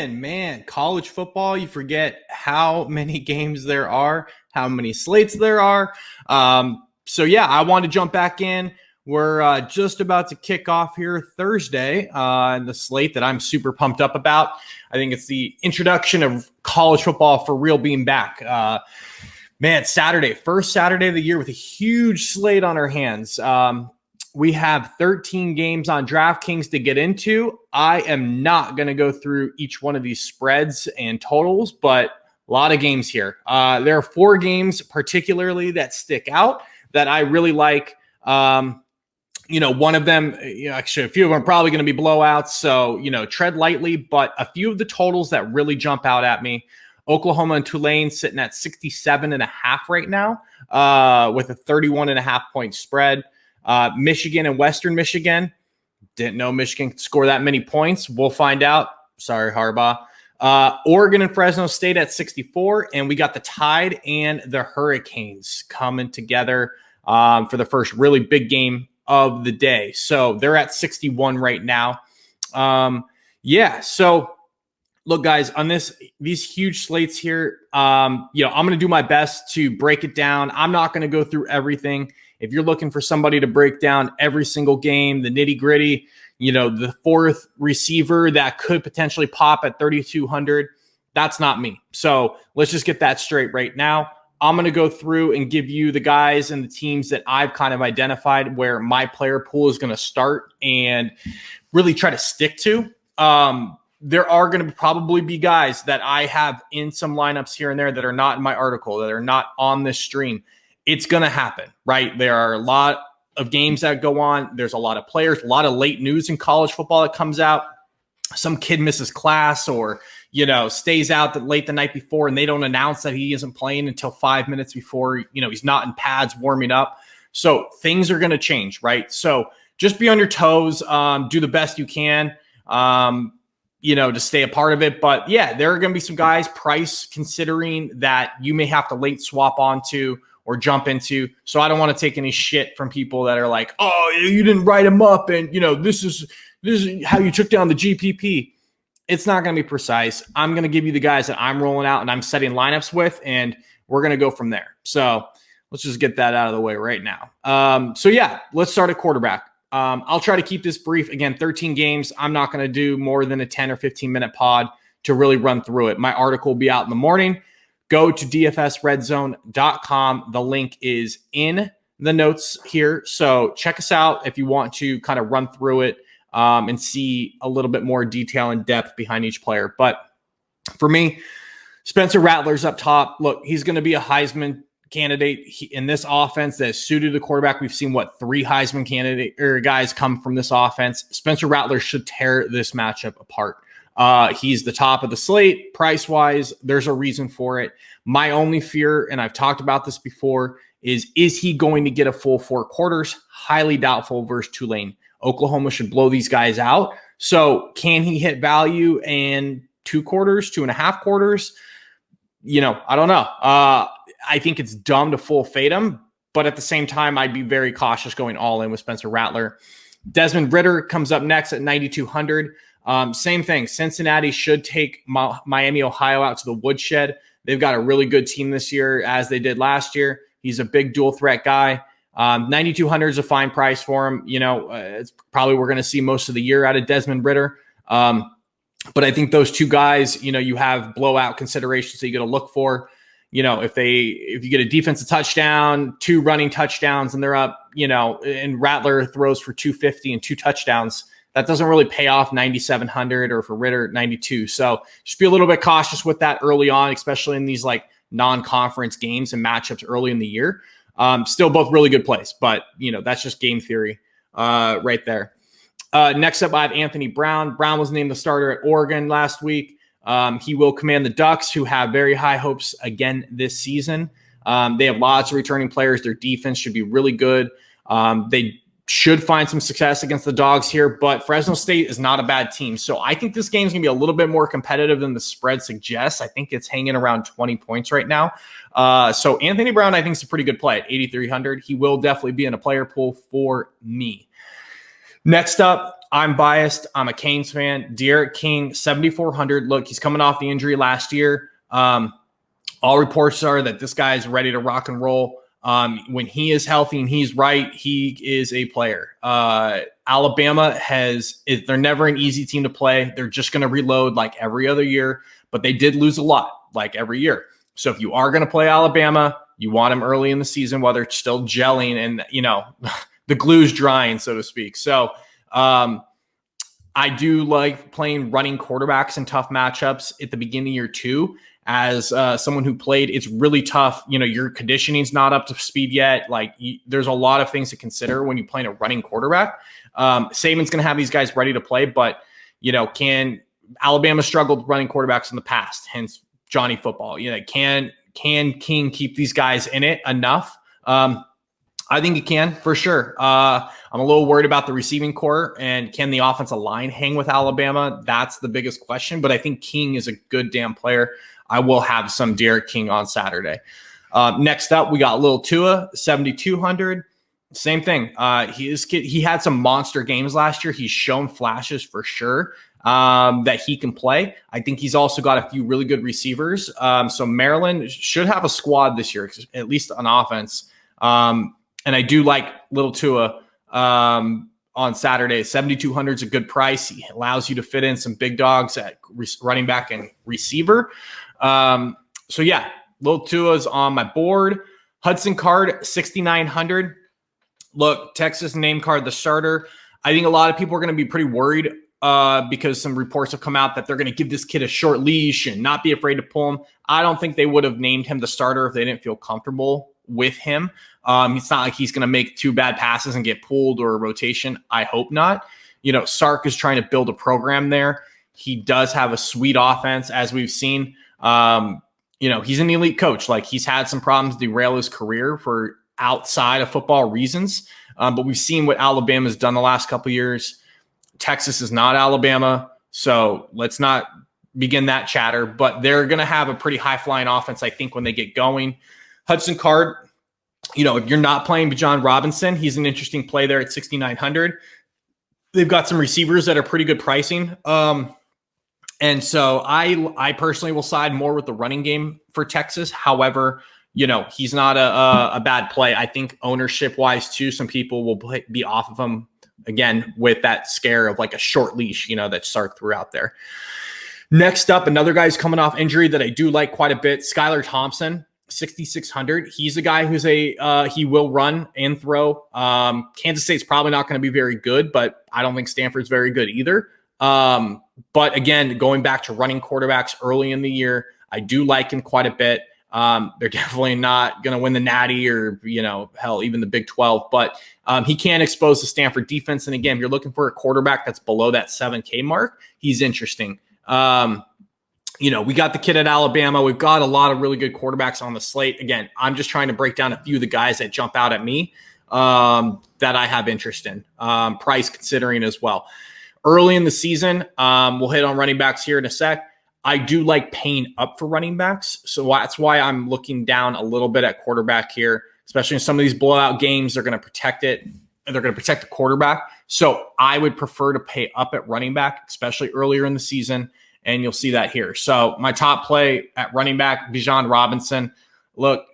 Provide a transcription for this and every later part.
in. Man, college football, you forget how many games there are, how many slates there are. So yeah, I want to jump back in. We're just about to kick off here Thursday in the slate that I'm super pumped up about. I think it's the introduction of college football for real being back. Man, Saturday, first Saturday of the year with a huge slate on our hands. We have 13 games on DraftKings to get into. I am not going to go through each one of these spreads and totals, but a lot of games here. There are 4 games particularly that stick out that I really like. One of them, actually a few of them are probably going to be blowouts. So, tread lightly, but a few of the totals that really jump out at me. Oklahoma and Tulane sitting at 67.5 right now with a 31.5 point spread. Michigan and Western Michigan. Didn't know Michigan could score that many points. We'll find out. Sorry, Harbaugh. Oregon and Fresno State at 64. And we got the Tide and the Hurricanes coming together for the first really big game of the day. So they're at 61 right now. So look, guys, on these huge slates here, I'm going to do my best to break it down. I'm not going to go through everything. If you're looking for somebody to break down every single game, the nitty gritty, the fourth receiver that could potentially pop at 3,200, that's not me. So let's just get that straight right now. I'm going to go through and give you the guys and the teams that I've kind of identified where my player pool is going to start and really try to stick to. There are going to probably be guys that I have in some lineups here and there that are not in my article, that are not on this stream. It's going to happen, right? There are a lot of games that go on. There's a lot of players, a lot of late news in college football that comes out. Some kid misses class or, stays out late the night before and they don't announce that he isn't playing until 5 minutes before, he's not in pads warming up. So things are going to change, right? So just be on your toes, do the best you can. To stay a part of it. But yeah, there are going to be some guys price considering that you may have to late swap onto or jump into. So I don't want to take any shit from people that are like, oh, you didn't write him up. And this is how you took down the GPP. It's not going to be precise. I'm going to give you the guys that I'm rolling out and I'm setting lineups with, and we're going to go from there. So let's just get that out of the way right now. Let's start at quarterback. I'll try to keep this brief. Again, 13 games. I'm not going to do more than a 10 or 15-minute pod to really run through it. My article will be out in the morning. Go to dfsredzone.com. The link is in the notes here. So check us out if you want to kind of run through it and see a little bit more detail and depth behind each player. But for me, Spencer Rattler's up top. Look, he's going to be a Heisman candidate in this offense that is suited to the quarterback. We've seen 3 Heisman candidate or guys come from this offense. Spencer Rattler should tear this matchup apart. He's the top of the slate price wise. There's a reason for it. My only fear, and I've talked about this before, is he going to get a full 4 quarters? Highly doubtful versus Tulane. Oklahoma should blow these guys out. So can he hit value in 2 quarters, 2.5 quarters? I don't know. I think it's dumb to full fade him, but at the same time, I'd be very cautious going all in with Spencer Rattler. Desmond Ridder comes up next at 9,200. Same thing. Cincinnati should take Miami, Ohio out to the woodshed. They've got a really good team this year, as they did last year. He's a big dual threat guy. 9,200 is a fine price for him. It's probably we're going to see most of the year out of Desmond Ridder. But I think those 2 guys, you have blowout considerations that you got to look for. If you get a defensive touchdown, 2 running touchdowns, and they're up, and Rattler throws for 250 and 2 touchdowns, that doesn't really pay off 9,700 or for Ridder 92. So just be a little bit cautious with that early on, especially in these non-conference games and matchups early in the year. Still both really good plays, but that's just game theory right there. Next up, I have Anthony Brown. Brown was named the starter at Oregon last week. He will command the Ducks, who have very high hopes again this season. They have lots of returning players. Their defense should be really good. They should find some success against the Dogs here, but Fresno State is not a bad team. So I think this game is going to be a little bit more competitive than the spread suggests. I think it's hanging around 20 points right now. So Anthony Brown, I think, is a pretty good play at 8,300. He will definitely be in a player pool for me. Next up, I'm biased. I'm a Canes fan. Derek King, 7,400. Look, he's coming off the injury last year. All reports are that this guy is ready to rock and roll. When he is healthy and he's right, he is a player. Alabama they're never an easy team to play. They're just going to reload like every other year, but they did lose a lot like every year. So if you are going to play Alabama, you want them early in the season while they're still gelling and, the glue's drying, so to speak. So I do like playing running quarterbacks in tough matchups at the beginning of year two. As someone who played, it's really tough. Your conditioning's not up to speed yet. There's a lot of things to consider when you're playing a running quarterback. Saban's going to have these guys ready to play, but can Alabama struggled running quarterbacks in the past? Hence Johnny Football. Can King keep these guys in it enough? I think he can for sure. I'm a little worried about the receiving core and can the offensive line hang with Alabama? That's the biggest question. But I think King is a good damn player. I will have some Derek King on Saturday. Next up, we got Lil Tua, 7,200. Same thing. He had some monster games last year. He's shown flashes for sure that he can play. I think he's also got a few really good receivers. So Maryland should have a squad this year, at least on offense. And I do like Lil Tua on Saturday. 7,200 is a good price. He allows you to fit in some big dogs at running back and receiver. So yeah, Lil Tua's on my board. Hudson Card, 6,900. Look, Texas name card, the starter. I think a lot of people are going to be pretty worried because some reports have come out that they're going to give this kid a short leash and not be afraid to pull him. I don't think they would have named him the starter if they didn't feel comfortable with him. It's not like he's going to make two bad passes and get pulled or a rotation. I hope not. Sark is trying to build a program there. He does have a sweet offense, as we've seen. He's an elite coach. He's had some problems derail his career for outside of football reasons. But we've seen what Alabama's done the last couple of years. Texas is not Alabama. So let's not begin that chatter, but they're going to have a pretty high flying offense, I think, when they get going. Hudson Card, if you're not playing Bijan Robinson, he's an interesting play there at 6,900. They've got some receivers that are pretty good pricing. And so I personally will side more with the running game for Texas. However, he's not a bad play. I think ownership wise too, some people will be off of him again with that scare of like a short leash, that Sark threw out there. Next up, another guy's coming off injury that I do like quite a bit. Skylar Thompson, 6,600. He's a guy who's he will run and throw. Kansas State's probably not going to be very good, but I don't think Stanford's very good either. But again, going back to running quarterbacks early in the year, I do like him quite a bit. They're definitely not going to win the Natty or, hell, even the Big 12, but he can expose the Stanford defense. And again, if you're looking for a quarterback that's below that 7K mark, he's interesting. We got the kid at Alabama. We've got a lot of really good quarterbacks on the slate. Again, I'm just trying to break down a few of the guys that jump out at me that I have interest in, price considering as well. Early in the season, we'll hit on running backs here in a sec. I do like paying up for running backs. So that's why I'm looking down a little bit at quarterback here, especially in some of these blowout games. They're going to protect it. And they're going to protect the quarterback. So I would prefer to pay up at running back, especially earlier in the season. And you'll see that here. So my top play at running back, Bijan Robinson. Look,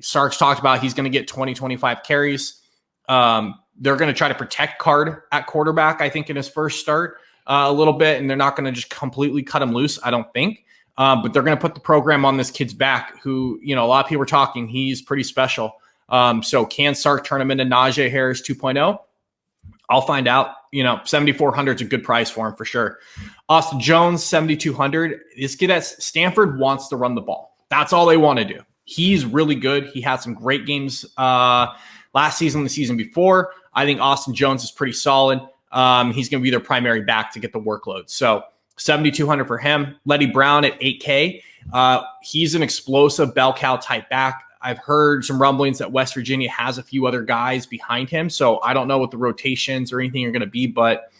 Sark's talked about he's going to get 20, 25 carries. They're going to try to protect Card at quarterback, I think, in his first start a little bit. And they're not going to just completely cut him loose, I don't think. But they're going to put the program on this kid's back who, a lot of people are talking. He's pretty special. So can Sark turn him into Najee Harris 2.0? I'll find out. 7,400 is a good price for him for sure. Austin Jones, 7,200. This kid at Stanford wants to run the ball. That's all they want to do. He's really good. He had some great games last season, the season before. I think Austin Jones is pretty solid. He's going to be their primary back to get the workload. So 7,200 for him. Letty Brown at 8K. He's an explosive bell cow type back. I've heard some rumblings that West Virginia has a few other guys behind him. So I don't know what the rotations or anything are going to be. But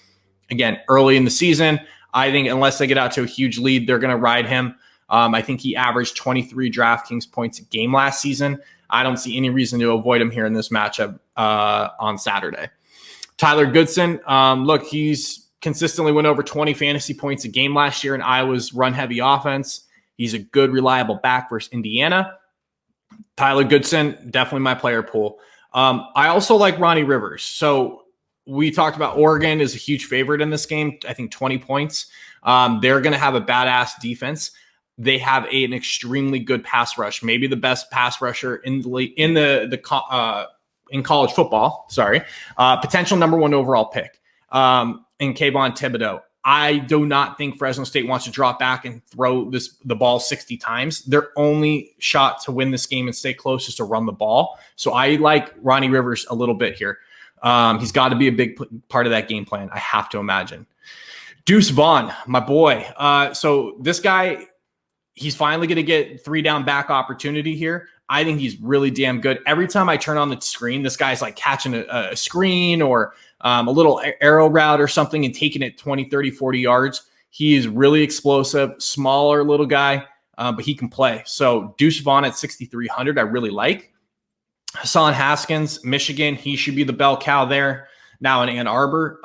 again, early in the season, I think unless they get out to a huge lead, they're going to ride him. I think he averaged 23 DraftKings points a game last season. I don't see any reason to avoid him here in this matchup on Saturday. Tyler Goodson, look, he's consistently went over 20 fantasy points a game last year in Iowa's run-heavy offense. He's a good, reliable back versus Indiana. Tyler Goodson, definitely my player pool. I also like Ronnie Rivers. So we talked about Oregon is a huge favorite in this game. I think 20 points. They're going to have a badass defense. They have an extremely good pass rush, maybe the best pass rusher in college football. Sorry, potential number 1 overall pick in Kayvon Thibodeau. I do not think Fresno State wants to drop back and throw the ball 60 times. Their only shot to win this game and stay close is to run the ball. So I like Ronnie Rivers a little bit here. He's got to be a big part of that game plan, I have to imagine. Deuce Vaughn, my boy. So this guy, he's finally going to get 3-down back opportunity here. I think he's really damn good. Every time I turn on the screen, this guy's like catching a screen or a little arrow route or something and taking it 20, 30, 40 yards. He is really explosive, smaller little guy, but he can play. So Deuce Vaughn at 6,300, I really like. Hassan Haskins, Michigan, he should be the bell cow there. Now in Ann Arbor.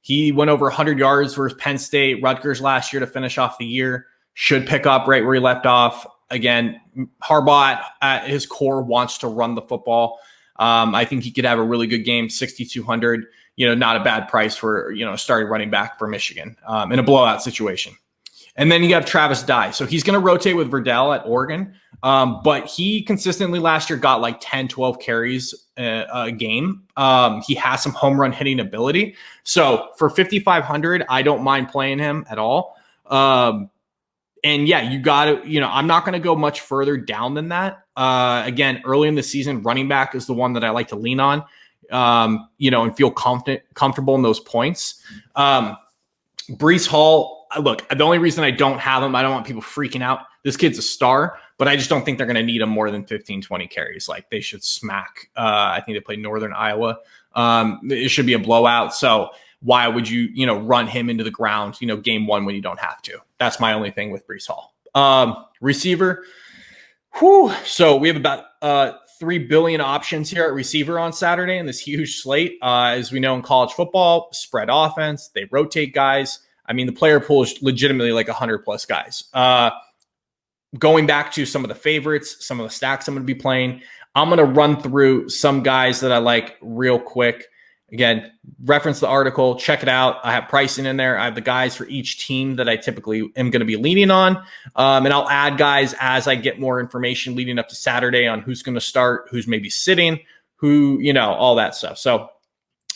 He went over 100 yards versus Penn State, Rutgers last year to finish off the year. Should pick up right where he left off. Again, Harbaugh at his core wants to run the football. I think he could have a really good game, 6,200. Not a bad price for, a starting running back for Michigan in a blowout situation. And then you have Travis Dye. So he's going to rotate with Verdell at Oregon. But he consistently last year got like 10, 12 carries a game. He has some home run hitting ability. So for 5,500, I don't mind playing him at all. And yeah, you got to, I'm not going to go much further down than that. Again, early in the season, running back is the one that I like to lean on, and feel comfortable in those points. Breece Hall, look, the only reason I don't have him, I don't want people freaking out. This kid's a star, but I just don't think they're going to need him more than 15, 20 carries. Like they should smack. I think they play Northern Iowa. It should be a blowout. So why would you, run him into the ground, game 1 when you don't have to? That's my only thing with Breece Hall. Receiver. So we have about 3 billion options here at receiver on Saturday in this huge slate. As we know in college football, spread offense, they rotate guys. I mean, the player pool is legitimately like 100 plus guys. Going back to some of the favorites, some of the stacks I'm going to be playing, I'm going to run through some guys that I like real quick. Again, reference the article, check it out. I have pricing in there. I have the guys for each team that I typically am going to be leaning on. And I'll add guys as I get more information leading up to Saturday on who's going to start, who's maybe sitting, who, all that stuff. So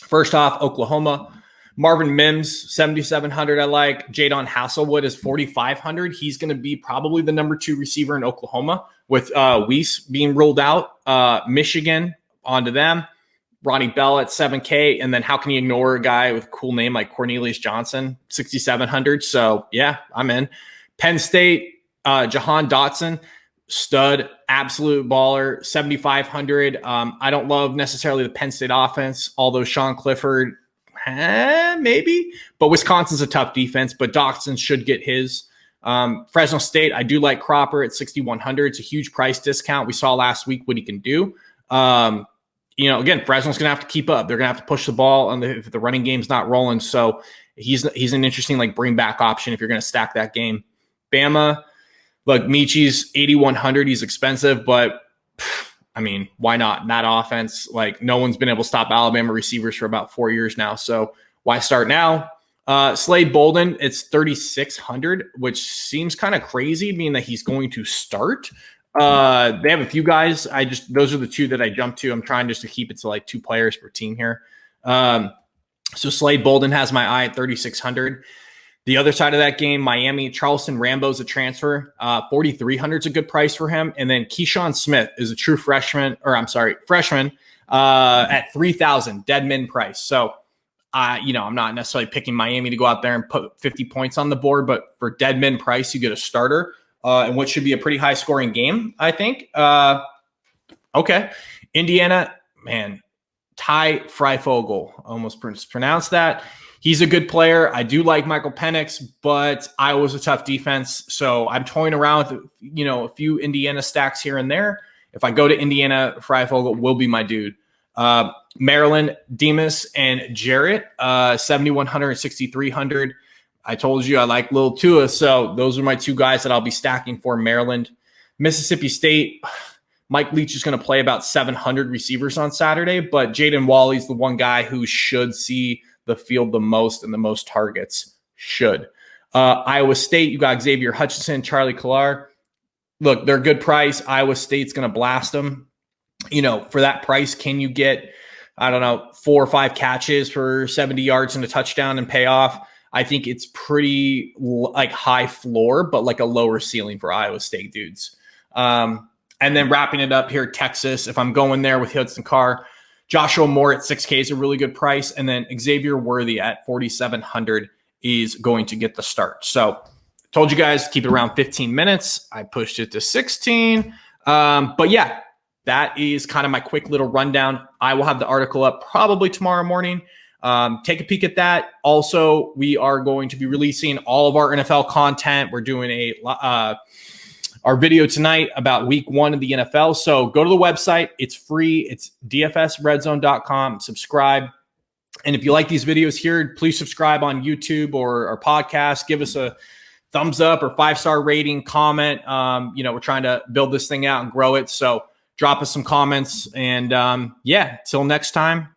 first off, Oklahoma. Marvin Mims, 7,700 I like. Jadon Hasselwood is 4,500. He's going to be probably the number 2 receiver in Oklahoma with Weiss being ruled out. Michigan, onto them. Ronnie Bell at 7K. And then how can you ignore a guy with a cool name like Cornelius Johnson, 6,700. So yeah, I'm in. Penn State, Jahan Dotson, stud, absolute baller, 7,500. I don't love necessarily the Penn State offense, although Sean Clifford, maybe, but Wisconsin's a tough defense, but Dotson should get his. Fresno State, I do like Cropper at 6,100. It's a huge price discount. We saw last week what he can do. Again, Fresno's going to have to keep up. They're going to have to push the ball if the running game's not rolling. So he's an interesting bring back option if you're going to stack that game. Bama, look, Michi's 8,100. He's expensive, but why not? In that offense, no one's been able to stop Alabama receivers for about 4 years now. So why start now? Slade Bolden, it's 3,600, which seems kind of crazy, meaning that he's going to start. They have a few guys. Those are the 2 that I jumped to. I'm trying just to keep it to 2 players per team here. So Slade Bolden has my eye at 3,600. The other side of that game, Miami, Charleston Rambo's a transfer. 4,300 is a good price for him. And then Keyshawn Smith is a true freshman at 3,000, dead min price. So, I'm not necessarily picking Miami to go out there and put 50 points on the board, but for dead min price, you get a starter in what should be a pretty high scoring game, I think. Okay. Indiana, man, Ty Freifogel, almost pronounced that. He's a good player. I do like Michael Penix, but Iowa's a tough defense. So I'm toying around with, a few Indiana stacks here and there. If I go to Indiana, Freifogel will be my dude. Maryland, Demas, and Jarrett, 7,100 and 6,300. I told you I like Lil Tua, so those are my two guys that I'll be stacking for Maryland. Mississippi State, Mike Leach is going to play about 700 receivers on Saturday, but Jaden Wally's the one guy who should see the field the most and the most targets. Should. Iowa State, you got Xavier Hutchinson, Charlie Collar. Look, they're a good price. Iowa State's going to blast them. For that price, can you get, 4 or 5 catches for 70 yards and a touchdown and pay off? I think it's pretty high floor, but like a lower ceiling for Iowa State dudes. And then wrapping it up here, Texas, if I'm going there with Hudson Carr, Joshua Moore at 6K is a really good price. And then Xavier Worthy at 4,700 is going to get the start. So told you guys to keep it around 15 minutes. I pushed it to 16. But yeah, that is kind of my quick little rundown. I will have the article up probably tomorrow morning. Take a peek at that. Also, we are going to be releasing all of our NFL content. We're doing our video tonight about week 1 of the NFL. So go to the website. It's free. It's dfsredzone.com. Subscribe. And if you like these videos here, please subscribe on YouTube or our podcast. Give us a thumbs up or 5-star rating, comment. We're trying to build this thing out and grow it. So drop us some comments. And till next time,